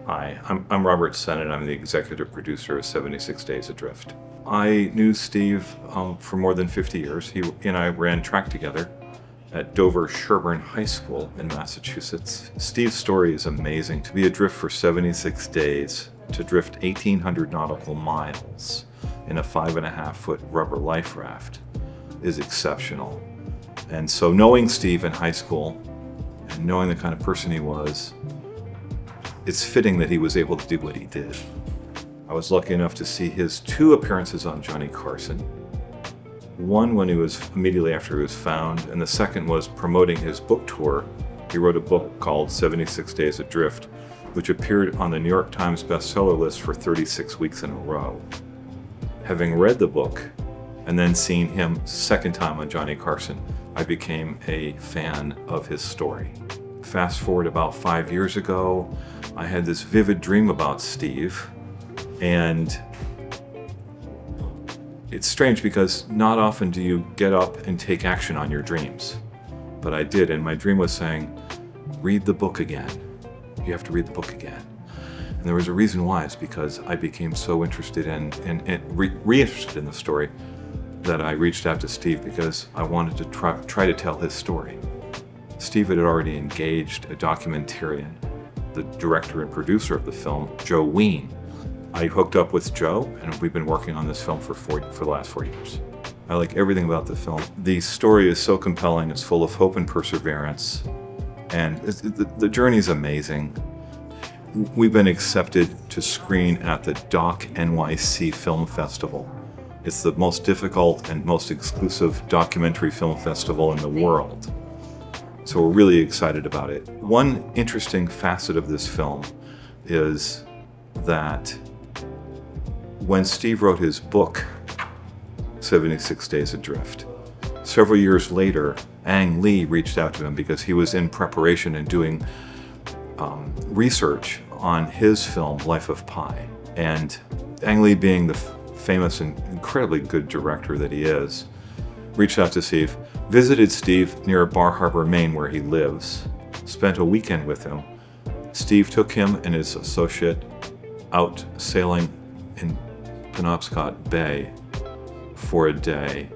Hi, I'm Robert Sennott. I'm the executive producer of 76 Days Adrift. I knew Steve for more than 50 years. He and I ran track together at Dover Sherburne High School in Massachusetts. Steve's story is amazing. To be adrift for 76 days, to drift 1,800 nautical miles in a 5.5-foot rubber life raft is exceptional. And so knowing Steve in high school and knowing the kind of person he was, it's fitting that he was able to do what he did. I was lucky enough to see his 2 appearances on Johnny Carson. One when he was immediately after he was found, and the second was promoting his book tour. He wrote a book called 76 Days Adrift, which appeared on the New York Times bestseller list for 36 weeks in a row. Having read the book and then seen him second time on Johnny Carson, I became a fan of his story. Fast forward about 5 years ago, I had this vivid dream about Steve, and it's strange because not often do you get up and take action on your dreams. But I did, and my dream was saying, read the book again. You have to read the book again. And there was a reason why. It's because I became so interested in re-interested in the story that I reached out to Steve because I wanted to try to tell his story. Steve had already engaged a documentarian, the director and producer of the film, Joe Ween. I hooked up with Joe, and we've been working on this film for the last 4 years. I like everything about the film. The story is so compelling, it's full of hope and perseverance, and the journey is amazing. We've been accepted to screen at the Doc NYC Film Festival. It's the most difficult and most exclusive documentary film festival in the world. So we're really excited about it. One interesting facet of this film is that when Steve wrote his book, 76 Days Adrift, several years later, Ang Lee reached out to him because he was in preparation and doing research on his film, Life of Pi. And Ang Lee, being the famous and incredibly good director that he is, reached out to Steve, visited Steve near Bar Harbor, Maine, where he lives, spent a weekend with him. Steve took him and his associate out sailing in Penobscot Bay for a day.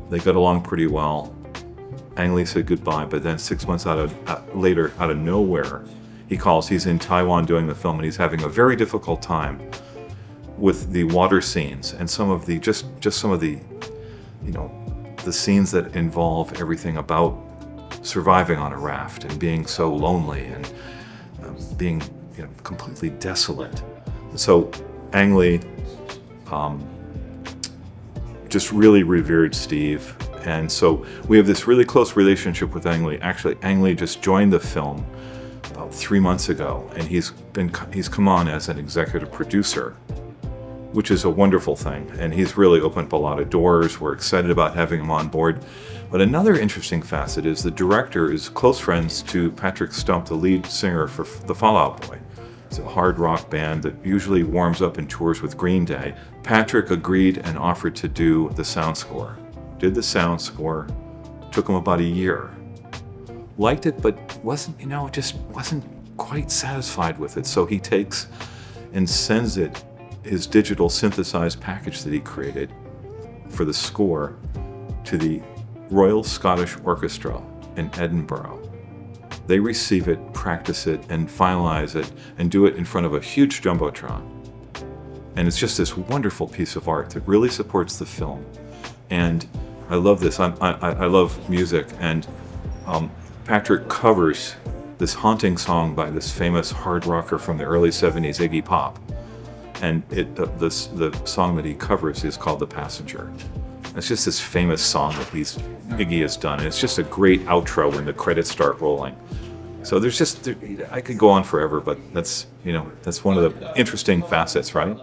They got along pretty well. Ang Lee said goodbye, but then 6 months later, out of nowhere, he calls. He's in Taiwan doing the film, and he's having a very difficult time with the water scenes and some of the just some of the, you know, the scenes that involve everything about surviving on a raft and being so lonely and being, you know, completely desolate. So Ang Lee just really revered Steve, and so we have this really close relationship with Ang Lee. Actually, Ang Lee just joined the film about 3 months ago, and he's come on as an executive producer, which is a wonderful thing, and he's really opened up a lot of doors. We're excited about having him on board. But another interesting facet is the director is close friends to Patrick Stump, the lead singer for the Fall Out Boy. It's a hard rock band that usually warms up and tours with Green Day. Patrick agreed and offered to do the sound score. Did the sound score, took him about a year. Liked it, but wasn't, you know, just wasn't quite satisfied with it. So he takes and sends it, his digital synthesized package that he created for the score, to the Royal Scottish Orchestra in Edinburgh. They receive it, practice it, and finalize it, and do it in front of a huge jumbotron. And it's just this wonderful piece of art that really supports the film. And I love this. I love music, and Patrick covers this haunting song by this famous hard rocker from the early 70s, Iggy Pop. And the song that he covers is called The Passenger. It's just this famous song that Iggy has done. And it's just a great outro when the credits start rolling. So I could go on forever, but that's, you know, that's one of the interesting facets, right?